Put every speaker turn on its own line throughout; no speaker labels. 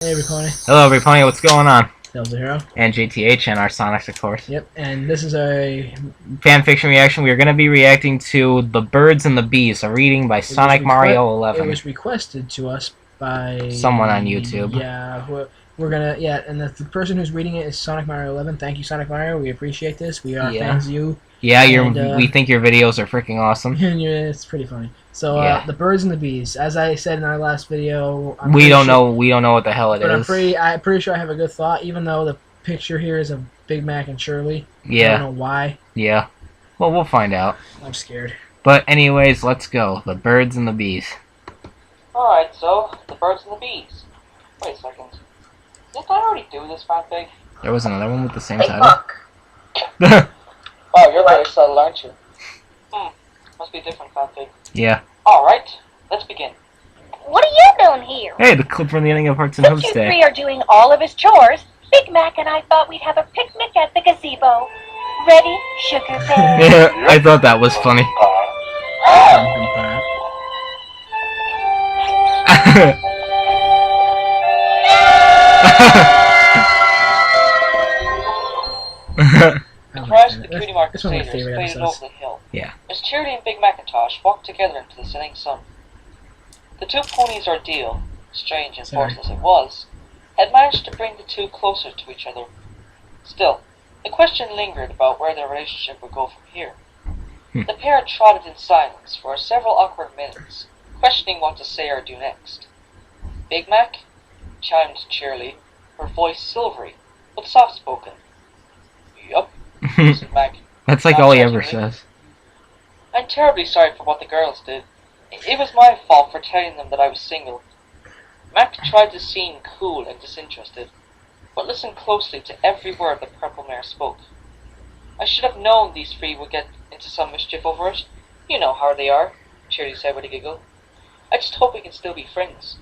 Hey everybody.
Hello everybody, what's going on?
Tailsthehero.
And JTH and our Sonics, of course.
Yep, and this is a
fanfiction reaction. We are going to be reacting to The Birds and the Bees, a reading by Sonic Mario 11.
It was requested to us by
someone on YouTube.
Yeah, we're gonna and the person who's reading it is Sonic Mario 11. Thank you, Sonic Mario. We appreciate this. We are fans of you.
Yeah, we think your videos are freaking awesome.
Yeah, it's pretty funny. So The Birds and the Bees, as I said in our last video,
we don't know what the hell it is.
But I'm pretty sure I have a good thought, even though the picture here is of Big Mac and Shirley.
Yeah.
I don't know why.
Yeah. Well, we'll find out.
I'm scared.
But anyways, let's go. The Birds and the Bees.
Alright, so, The Birds and the Bees. Wait a second. Didn't I already do this fanfic?
There was another one with the same title.
Oh, you're very subtle, aren't you? Must be a different fanfic.
Yeah.
Alright, let's begin.
What are you doing here?
Hey, the clip from the ending of Hearts and Hooves Day.
Since you three are doing all of his chores, Big Mac and I thought we'd have a picnic at the gazebo. Ready, Sugar Bear?
Yeah, I thought that was funny.
Crash the Cutie Mark
That's one of my
Crusaders
favorite
faded
episodes.
over the hill.
Yeah.
As Charity and Big Macintosh walked together into the setting sun. The two ponies' ordeal, strange and forced as it was, had managed to bring the two closer to each other. Still, the question lingered about where their relationship would go from here. The pair trotted in silence for several awkward minutes, questioning what to say or do next. Big Mac chimed cheerily, her voice silvery, but soft-spoken. Yup, said Mac.
That's like all he ever says.
I'm terribly sorry for what the girls did. It was my fault for telling them that I was single. Mac tried to seem cool and disinterested, but listened closely to every word the Purple Mare spoke. I should have known these three would get into some mischief over it. You know how they are, Charity said with a giggle. I just hope we can still be friends.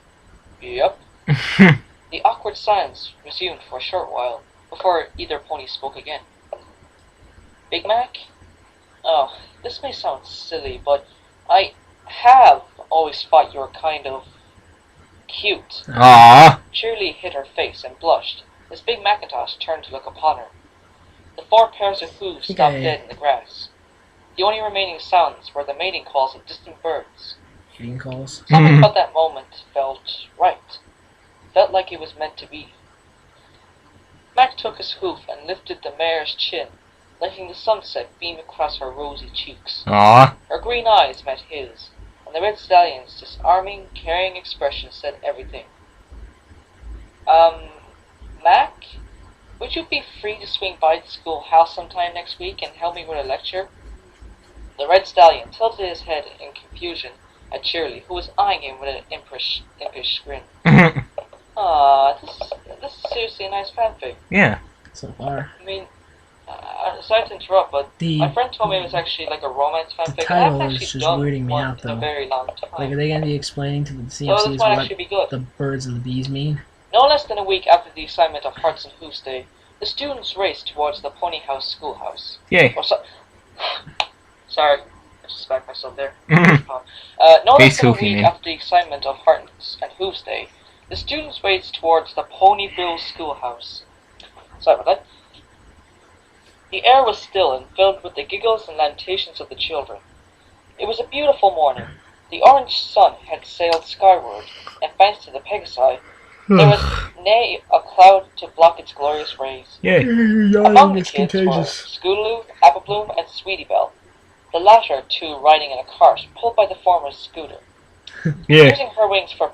Yup. The awkward silence resumed for a short while, before either pony spoke again. Big Mac? Oh, this may sound silly, but I have always thought you were kind of cute.
Aww.
Shirley hid her face and blushed as Big Macintosh turned to look upon her. The four pairs of hooves stopped dead in the grass. The only remaining sounds were the mating calls of distant birds.
Mating calls?
Something about that moment felt right. Felt like it was meant to be. Mac took his hoof and lifted the mare's chin, letting the sunset beam across her rosy cheeks.
Aww.
Her green eyes met his, and the red stallion's disarming, caring expression said everything. Mac? Would you be free to swing by the schoolhouse sometime next week and help me with a lecture? The red stallion tilted his head in confusion at Shirley, who was eyeing him with an impish grin. This is seriously a nice fanfic.
Yeah.
So far.
I mean, sorry to interrupt, but my friend told me it was actually like a romance fanfic.
The title is just weirding me out, though.
In a very long time.
Like, are they going to be explaining to the
So
CMCs
this might
what
actually be good.
the birds and the bees mean?
No less than a week after the assignment of Hearts and Hooves Day, the students raced towards the Pony House schoolhouse.
Yay.
Sorry, I just smacked myself there. No less than a week after the assignment of Hearts and Hooves Day, the students raced towards the Ponyville schoolhouse. Sorry about that. The air was still and filled with the giggles and lamentations of the children. It was a beautiful morning. The orange sun had sailed skyward, and thanks to the Pegasi, there was nay a cloud to block its glorious rays.
Yay.
Among the kids were Scootaloo, Applebloom, and Sweetie Belle, the latter two riding in a cart pulled by the former's scooter. Using her wings for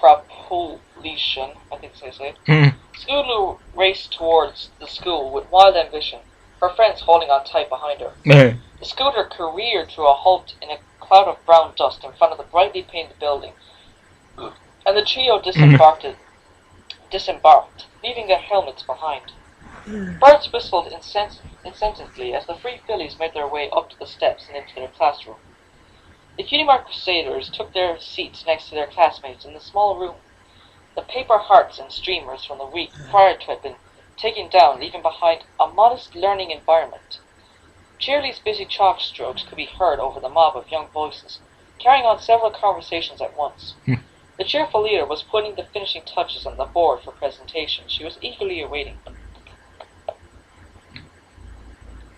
propulsion, I think so say. Scootaloo raced towards the school with wild ambition, her friends holding on tight behind her. The scooter careered to a halt in a cloud of brown dust in front of the brightly painted building, and the trio disembarked, leaving their helmets behind. Birds whistled incessantly as the three fillies made their way up to the steps and into their classroom. The Cutie Mark Crusaders took their seats next to their classmates in the small room. The paper hearts and streamers from the week prior to had been taken down, leaving behind a modest learning environment. Shirley's busy chalk strokes could be heard over the mob of young voices, carrying on several conversations at once. The cheerful leader was putting the finishing touches on the board for presentation she was eagerly awaiting.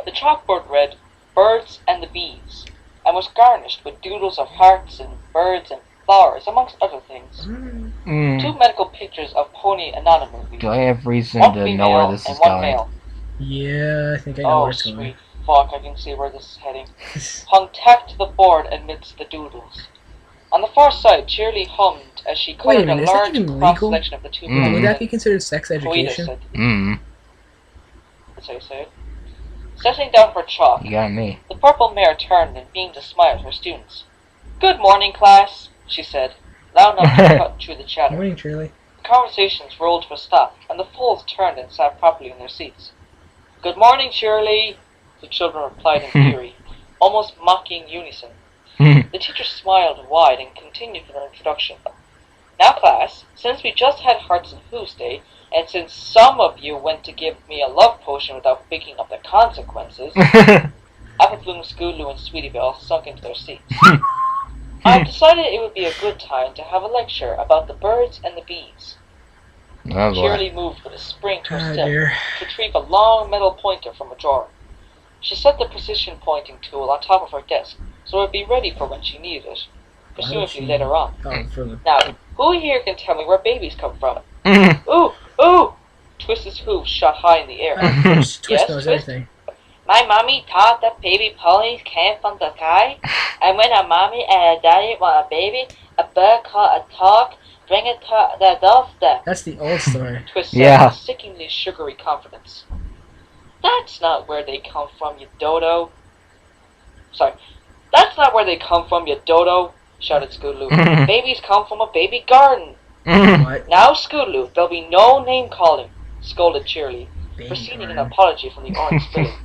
The chalkboard read, "Birds and the Bees," and was garnished with doodles of hearts and birds and flowers, amongst other things. Two medical pictures of pony anatomy.
Do I have reason
One
to
female
know where this
and
is
one
going?
male.
Yeah, I think I know
Oh,
where it's going.
sweet fuck, I can see where this is heading. Hung tacked to the board amidst the doodles. On the far side, Cheerily hummed as she
Wait a
colored a
minute, is that
large
even
cross
legal?
selection of the two
Mm.
Would that be considered sex education?
That's how you say it. Setting down her chalk,
You got me.
the purple mare turned and beamed a smile at her students. "Good morning, class," she said, loud enough to cut through the chatter.
Morning, Shirley.
The conversations rolled to a stop, and the foals turned and sat properly in their seats. "Good morning, Shirley," the children replied in fury, almost mocking unison. The teacher smiled wide and continued with her introduction. "Now, class, since we just had Hearts and Hooves Day, and since some of you went to give me a love potion without thinking of the consequences," Applebloom, Scootaloo, and Sweetie Belle sunk into their seats. "I've decided it would be a good time to have a lecture about the birds and the bees."
Oh boy.
Cheerily moved with a spring to her
Oh,
step
dear.
to retrieve a long metal pointer from a drawer. She set the precision pointing tool on top of her desk so it would be ready for when she needed it, presumably later on.
Oh, for the...
Now, who here can tell me where babies come from? Ooh, ooh! Twist's hooves shot high in the air.
Twist
Yes,
knows
Twist?
everything.
My mommy thought that baby ponies came from the sky, and when a mommy and a daddy want a baby, a bird called a talk, bring it to their doorstep.
That's the old story.
Twist said
Yeah.
with sickeningly sugary confidence. "That's not where they come from, you dodo." Sorry. "That's not where they come from, you dodo," shouted Scootaloo. "Babies come from a baby garden."
What?
"Now, Scootaloo, there'll be no name-calling," scolded Cheerily,
Baby
preceding an
garden.
apology from the orange spilling.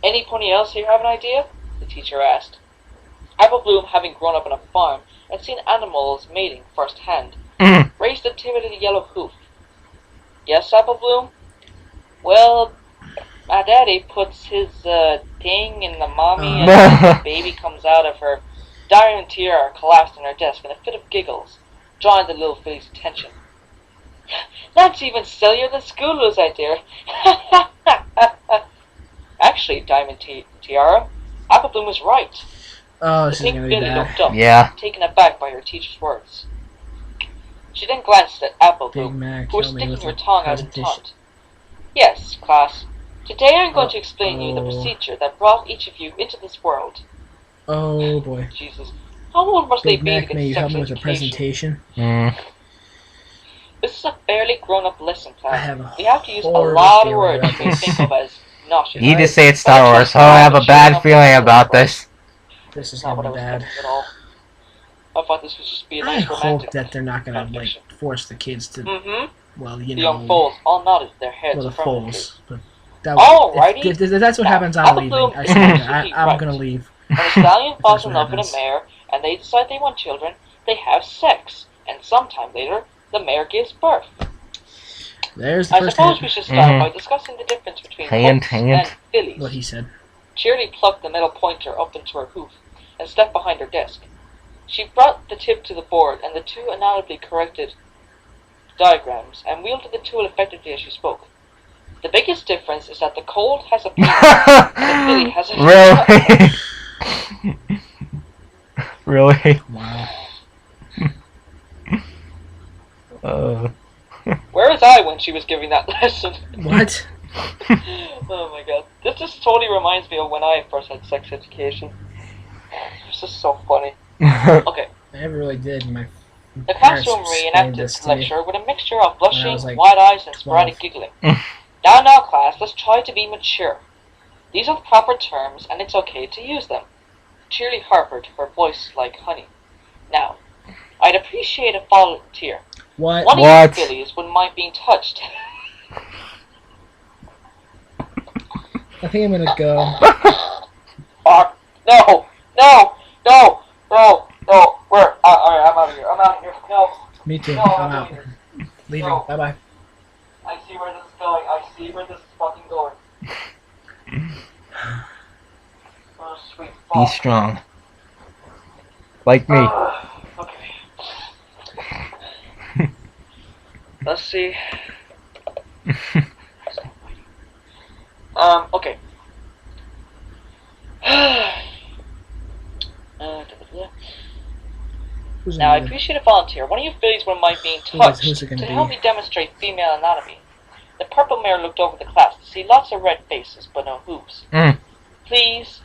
"Any pony else here have an idea?" the teacher asked. Applebloom, having grown up on a farm and seen animals mating first-hand, raised a timid yellow hoof. "Yes, Applebloom?" "Well, my daddy puts his thing in the mommy and the baby comes out of her." Diamond Tiara collapsed on her desk in a fit of giggles, drawing the little filly's attention. "That's even sillier than Scootaloo's idea." "Actually, Diamond Tiara, Applebloom was right."
Oh,
The
this is
pink
gonna be
filly
bad.
looked up,
Yeah.
taken aback by her teacher's words. She then glanced at
Big
Applebloom,
Mac,
who was
help me
sticking
with
her
the
tongue out in
presentation.
taunt. "Yes, class. Today I'm going to explain you the
Uh-oh.
procedure that brought each of you into this world."
Oh, boy.
Jesus. How old must
Big
they be
Mac,
to
may
get
you help
sex
me with the
education?
presentation?
This is a fairly grown-up lesson
I
plan.
have a
We have to use a
horrible
lot of
feeling
words
about
you may
this.
think of as naughty.
You just say it's Star Wars, so I have a bad feeling about this.
This is
Not what I
gonna be
was
bad.
thinking at all. I thought this would just be a
I
nice
hope
romantic
that they're not gonna, like,
fanfiction.
force the kids to,
Mm-hmm.
well,
The
you
young
know...
foals all nodded their heads
Well, the
affirmatively.
foals. But that,
Alrighty.
if that's what
Now,
happens, I'm
Applebloom
leaving. I
is
swear to God,
absolutely
I'm
right.
gonna leave.
When a stallion
If
falls
that's
in
what
love with a
happens.
mare and they decide they want children, they have sex, and sometime later, the mare gives birth.
There's the
I
first
suppose
hint.
we should start by discussing the difference between
Hint,
hooks
hint.
and fillies.
What he said.
Cheerily plucked the metal pointer up into her hoof and stepped behind her desk. She brought the tip to the board and the two annotably corrected diagrams and wielded the tool effectively as she spoke. "The biggest difference is that the colt has a penis and the filly has a
Really? Really?
Wow.
Where was I when she was giving that lesson?
What?
Oh my god. This just totally reminds me of when I first had sex education. This is so funny. Okay.
I never really did. My
The
parents
classroom
explained
reenacted
this
the
to me.
lecture with a mixture of blushing,
was, like,
wide eyes, and
12.
sporadic giggling. Now, class, let's try to be mature. These are the proper terms, and it's okay to use them. Cheerily harpered, her voice like honey. Now, I'd appreciate a volunteer.
What?
One
What?
of you fillies wouldn't mind being touched.
I think I'm gonna go.
Fuck. No! No! No! No! No! Where? Alright, I'm out of here. I'm out of here. No.
Me too.
No,
I'm
I'm
out.
leaving.
Leaving.
No.
Bye bye.
I see where this is going. I see where this is fucking going. Oh, sweet
Be
fuck.
strong. Like me.
Okay. Let's see. Okay.
Who's
Now, I
gonna be?
appreciate a volunteer. One of you fillies wouldn't mind being
Who's
touched
it gonna
to
be?
help me demonstrate female anatomy. The purple mare looked over the class to see lots of red faces, but no hooves. Please?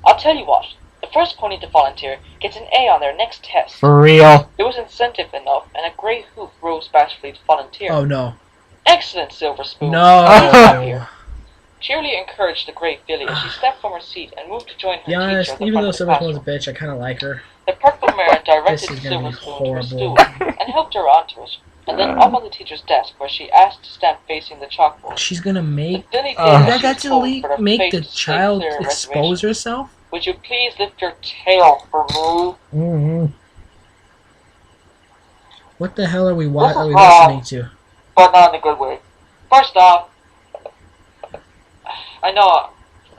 I'll tell you what. The first pony to volunteer gets an A on their next test.
For real.
There was incentive enough, and a grey hoof rose bashfully to volunteer.
Oh no.
Excellent, Silver Spoon.
No.
Cheerily encouraged the grey filly as she stepped from her seat and moved to join her
Be
teacher
honest,
at the
even
front
though
of the
Silver Spoon's a
classroom.
bitch, I kind of like her.
The purple mare directed
This is gonna
Silver
be
Spoon to a stool
horrible.
and helped her onto it, and then up on the teacher's desk where she asked to stand facing the chalkboard.
She's gonna
The
make.
filly did as she was
That's
told,
elite.
but her
Make
face
the
displayed
child
clear
expose
reservation.
herself.
Would you please lift your tail for me?
Mm-hmm. What the hell are we
This is
listening to?
But not in a good way. First off, I know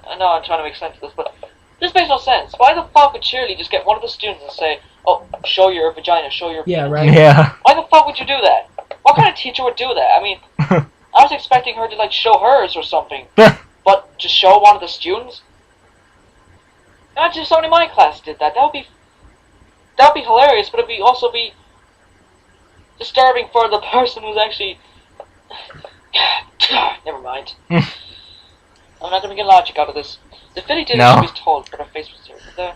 I'm trying to make sense of this, but this makes no sense. Why the fuck would Shirley just get one of the students and say, "Oh, show your vagina, show your
Yeah,
penis"?
right.
Yeah.
Why the fuck would you do that? What kind of teacher would do that? I mean, I was expecting her to like show hers or something, but to show one of the students? Imagine if somebody in my class did that. That would be hilarious, but it'd also be disturbing for the person who's actually. Never mind. I'm not gonna get logic out of this. The filly did as she was told, but her face was serious.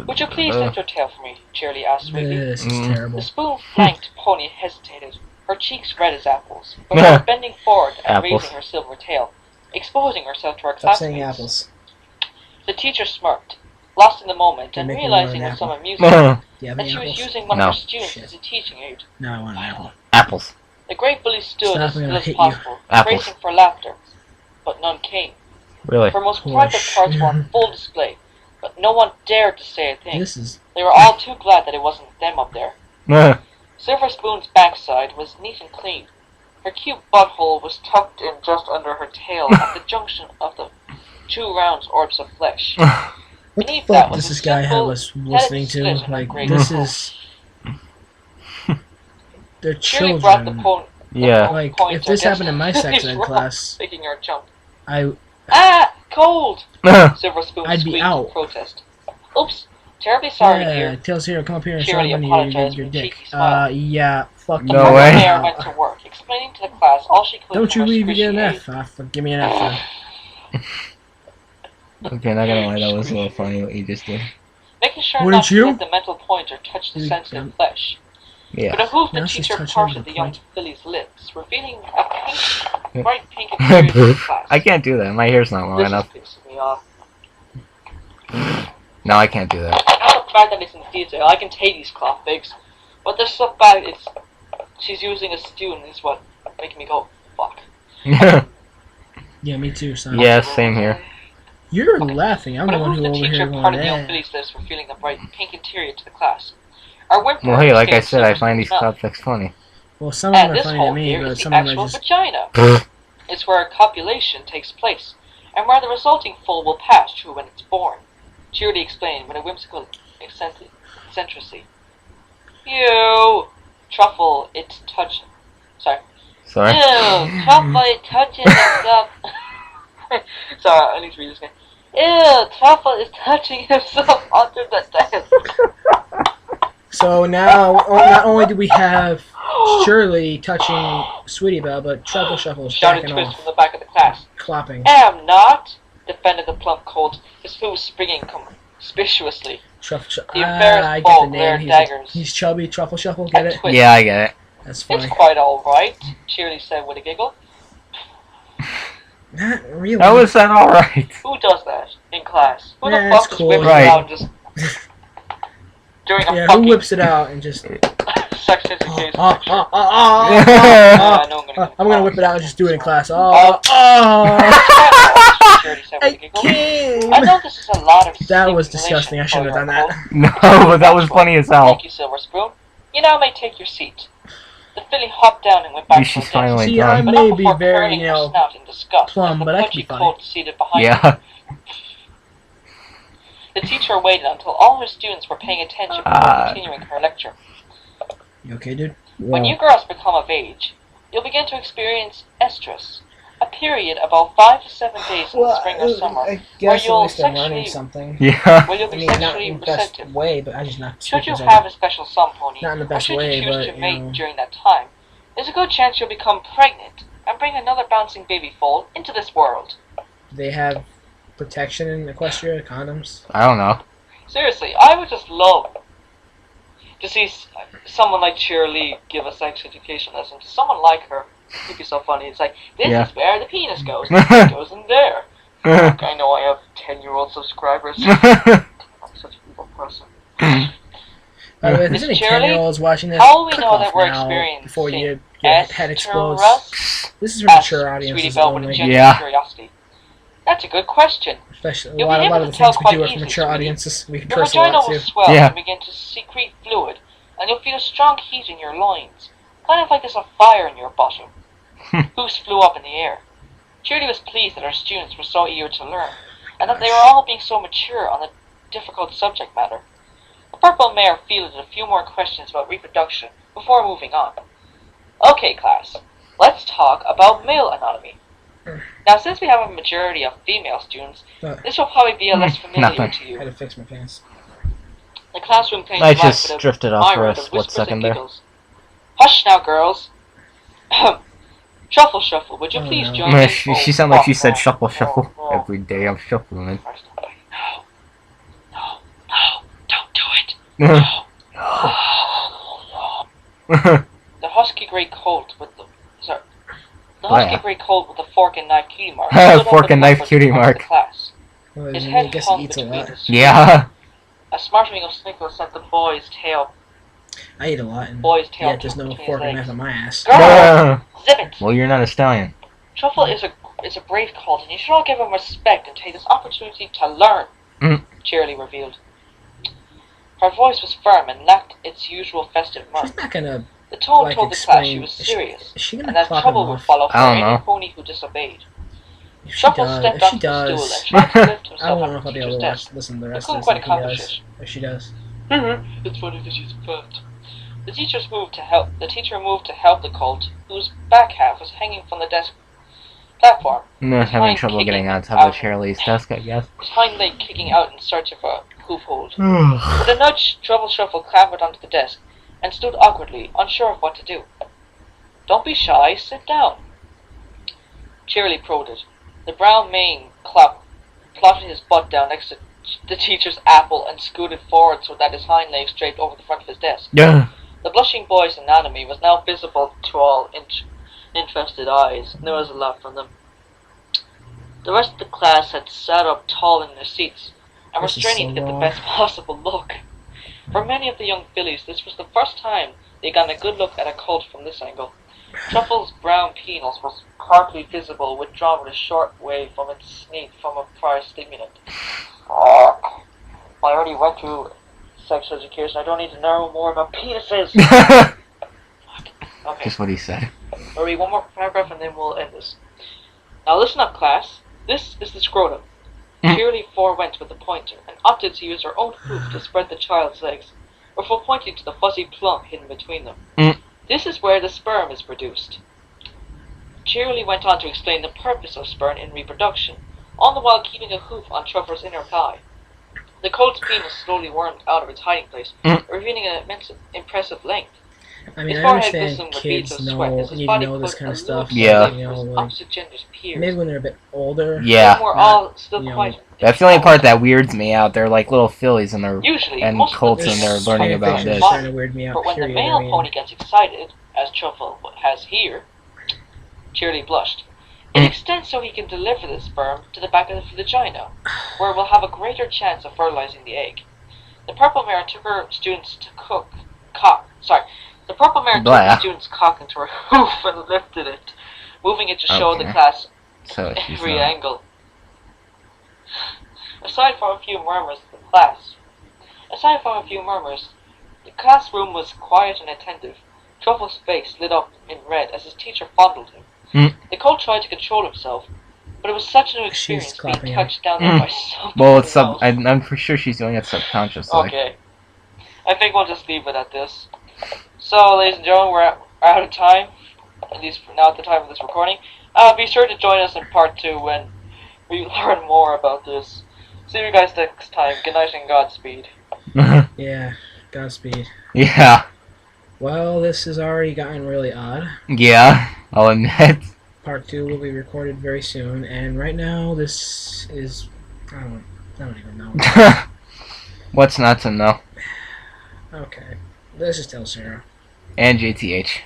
Would you please lift your tail for me? Cheerily asked sweetly.
This is terrible.
The spoon-flanked pony hesitated, her cheeks red as apples, before bending forward and raising her silver tail, exposing herself to her
Stop saying
classmates.
apples.
The teacher smirked, lost in the moment, and
Make me
realizing
want an
with some
apple.
amusement
Do you have
that
any
she was
apples?
using one
No.
of her students
Shit.
as a teaching aid.
No, I want an apple.
Apples.
The great bully stood
Stop,
as
I'm
still
gonna
as
hit you.
possible,
Apples.
bracing for laughter, but none came.
Really?
Her most
Poor
private parts were on
shit.
full display, but no one dared to say a thing.
This is.
They were all too glad that it wasn't them up there. Silver Spoon's backside was neat and clean. Her cute butthole was tucked in just under her tail at the junction of the two round orbs of flesh.
What the
Beneath that
fuck
was
does
a
this guy
simple,
was listening to?
slit in her
Like,
great
this
coat.
is. They're
Shirley brought the
children.
Yeah.
Like,
point
if this
against
happened in my sex
Lily's
ed
rock,
class,
making her jump.
I
Ah, cold! Silver Spoon
I'd be
squeaked
out.
in protest. Oops, terribly sorry,
yeah,
dear.
Tailsthehero, come up here and show
Shirley
me
apologized
your
with a
dick.
cheeky smile.
Yeah, fuck
The
you.
No
purple
way.
mare went to work, explaining to the class all she could
Don't
from
you
her
leave, you get an
squishy
F. Ah, fuck, give me an F then.
Okay, not gonna lie, that was a little funny what you just did.
making sure
Wouldn't
not to
you?
let the mental pointer touch the
You
sensitive
dumb-
flesh. But
Yeah.
a hoof the
Now she's
teacher
touching
parted
the
the young
point.
filly's lips, revealing a pink, bright pink interior to the class.
I can't do that. My hair's not long
This
enough.
is pissing me off.
No, I can't do that.
Not the fact that it's in detail, I can take these cloth figs, but the stuff back it's she's using a student is what making me go, fuck.
Yeah, me too, son.
Yeah, same here.
You're laughing. I'm
But
the
a
one
hoof
who
the
over
teacher
here going,
parted the young
eh.
filly's lips, revealing a bright pink interior to the class. Our whimper
Well, hey, like I
escaped
said, I
Silver's
find these
mouth.
cloud flicks funny.
Well, some of
And
them are
this
funny to
hole
me,
here
but
is the
some of them
actual
are just.
vagina. It's where copulation takes place, and where the resulting foal will pass through when it's born. Cheerily explained with a whimsical eccentricity. You truffle, it's touching. Sorry.
Sorry.
Ew, truffle, it touches himself. Sorry, I need to read this again. Ew, truffle is touching himself under the desk.
So now, not only do we have Shirley touching Sweetie Belle, but Truffle Shuffle is
Shouted
backing
Twist
off,
from the back of the class.
clopping.
Am not, defended the plump colt, his hooves springing conspicuously.
Truffle Shuffle.
The embarrassed
I get
bull
the name.
glared
He's,
daggers.
he's chubby. Truffle Shuffle. Get
And
it?
Twist.
Yeah, I get it.
That's
It's
funny.
quite alright, Cheerily said with a giggle.
Not really.
How is that alright?
Who does that in class? Who
Yeah,
the fuck
it's
just
cool.
whips
Right.
it out and just... during a
Yeah, who
fucking
whips it out and just?
sex education lecture.
Yeah.
I know I'm gonna
I'm gonna whip it out and just do it in class.
Oh. Cheerily said with
I
a giggle. I
can't.
know this is a lot of
That was
stimulation
disgusting. I shouldn't
for
have done
your
that.
No, but that was funny as hell.
Thank you, Silver Spoon. You now may take your seat. The filly hopped down and went back to her
She's
desk.
finally
See, I
done.
But
may
not
be
before
very,
curling
you
her
know,
snout in disgust
plumb,
as the
but I can
pudgy
be funny.
colt seated behind her.
Yeah.
The teacher waited until all her students were paying attention before continuing her lecture.
You okay, dude?
When you girls become of age, you'll begin to experience Estrous, a period about 5 to 7 days in the spring or summer,
I
where
guess at
you'll
least I'm learning
sexually,
something.
Yeah.
where you'll
I
be
mean, not
sexually
in the best
receptive.
way, but I just not
Should you
speakers
have a special sun pony,
Not in the
or
best
should
way,
you choose
but,
to
you
mate
know.
during that time, there's a good chance you'll become pregnant and bring another bouncing baby foal into this world.
They have protection in Equestria, condoms.
I don't know.
Seriously, I would just love to see someone like Cheerly give a sex education lesson to someone like her. It'd be so funny. It's like, this
Yeah.
is where the penis goes. It goes in there. Fuck, I know I have 10-year-old subscribers. I'm such an evil person.
By the way, if there's
Miss
any
Shirley,
10-year-olds watching this,
how will we
click
know
off
that we're
now
experiencing
before your head explodes.
Estrous?
This is for
Asked
mature
Sweetie
audiences
Belle with a
only.
genuine
Yeah.
curiosity. That's a good question.
Especially
You'll
a
be
lot
able
of
to
the
tell
things we
quite
do are for
easily,
mature
sweetie.
audiences. We can
Your
curse a
vagina
lot
will
too.
swell
Yeah.
and begin to secrete fluid, and you'll feel a strong heat in your loins, kind of like there's a fire in your bottom. Hoofs flew up in the air. Judy was pleased that her students were so eager to learn, and that they were all being so mature on the difficult subject matter. The Purple Mare fielded a few more questions about reproduction before moving on. Okay, class, let's talk about male anatomy. Now, since we have a majority of female students, this will probably be a less familiar
Nothing.
to
I
you.
had to fix my pants.
The classroom came
I
to life
just
with a
drifted off for
myriad
a
of
split
whispers
second
and
there.
giggles. Hush now, girls. Truffle Shuffle, would you
Oh,
please
no.
join me?
She sounded like she said shuffle shuffle. Every day I'm shuffling.
No, don't do it. No. The husky grey colt with the husky grey colt with the fork and knife cutie mark. stood up
Fork and knife
awkward
cutie
in front of
mark.
the class.
Well,
His
I
head
guess he
hung
eats a
between
lot.
his
Yeah.
A smartering of snickle sent the boy's tail
I eat a lot, and
tail
yet there's no
between
fork
his
and
legs.
knife on my ass.
Girl! Zip it!
Well, you're not a stallion.
Truffle is a brave colt, and you should all give him respect and take this opportunity to learn, Cheerily revealed. Her voice was firm and lacked its usual festive mirth.
She's not gonna.
The tone
like,
told the class she
explain-
was serious,
Is she gonna
and that
plop
trouble
him
would
off?
follow for
I don't
any
know.
pony who disobeyed.
If she
Truffle
does,
stepped
if she
onto the stool
does,
and tried to lift
I
himself
don't know
off
if
the
I'll be able
teacher's
to watch,
desk.
listen to the
He
rest
couldn't
of this
quite
if he
accomplish
does.
it.
If she does.
It's funny that she's fat. The teacher moved to help the colt, whose back half was hanging from the desk platform.
No,
His
having
hind
trouble
kicking
getting on top
out-
of Shirley's desk, I guess.
His hind leg kicking out in search of a hoof hold. With a nudge, Trouble Shuffle clambered onto the desk and stood awkwardly, unsure of what to do. Don't be shy, sit down. Cheerily prodded. The brown mane plotted his butt down next to the teacher's apple and scooted forward so that his hind legs draped over the front of his desk.
Yeah.
The blushing boy's anatomy was now visible to all interested eyes, and there was a laugh from them. The rest of the class had sat up tall in their seats and were
This is
straining
so
to get the
wrong.
best possible look. For many of the young fillies, this was the first time they got a good look at a colt from this angle. Truffle's brown penis was partly visible, withdrawn with a short wave from its sneak from a prior stimulant. I already went through sex education. I don't need to know more about penises. Okay,
Just what he said.
I'll read one more paragraph and then we'll end this. Now listen up, class. This is the scrotum. Cheerily forewent with the pointer and opted to use her own hoof to spread the child's legs, before pointing to the fuzzy plump hidden between them. This is where the sperm is produced. Cheerily went on to explain the purpose of sperm in reproduction, all the while keeping a hoof on Truffle's inner thigh. The colt's penis slowly wormed out of its hiding place, revealing an impressive length.
I mean,
His
I
forehead
understand
glistened with beads
kids
of sweat as his
need to
body
know this
put
kind of
a
stuff.
loose
Yeah.
sleeve
You know,
for his
like,
opposite gender's peers.
maybe when they're a bit older.
Yeah.
Some were all still
you know,
quite.
That's the only part that weirds me out. They're like little fillies and they're
Usually,
and
most
colts
of the
and they're
females
learning
are
about
very
this.
Starting to weird me out.
But when the
period.
male
I mean,
pony gets excited, as Truffle has here, Cheerily blushed. It extends so he can deliver the sperm to the back of the vagina, where it will have a greater chance of fertilizing the egg. The Purple Mare took her students to The Purple Mare took the student's cock into her hoof and lifted it, moving it to show the class
So she's
every
not.
angle. Aside from a few murmurs, the classroom was quiet and attentive. Truffle's face lit up in red as his teacher fondled him. The colt tried to control himself, but it was such a new experience being
clapping
touched down there by someone
Well, it's
else.
I'm for sure she's doing it subconsciously.
Okay. I think we'll just leave it at this. So, ladies and gentlemen, we're out of time. At least now at the time of this recording. Be sure to join us in part 2 when we learn more about this. See you guys next time. Good night and Godspeed.
Yeah, Godspeed.
Yeah.
Well, this has already gotten really odd.
Yeah. I'll admit.
Part 2 will be recorded very soon, and right now this is... I don't even know.
What's not to know?
Okay. This is Tailsthehero.
And JTH.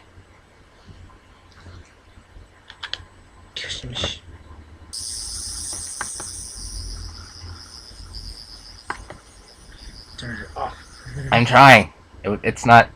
Turn it off.
I'm trying. It's not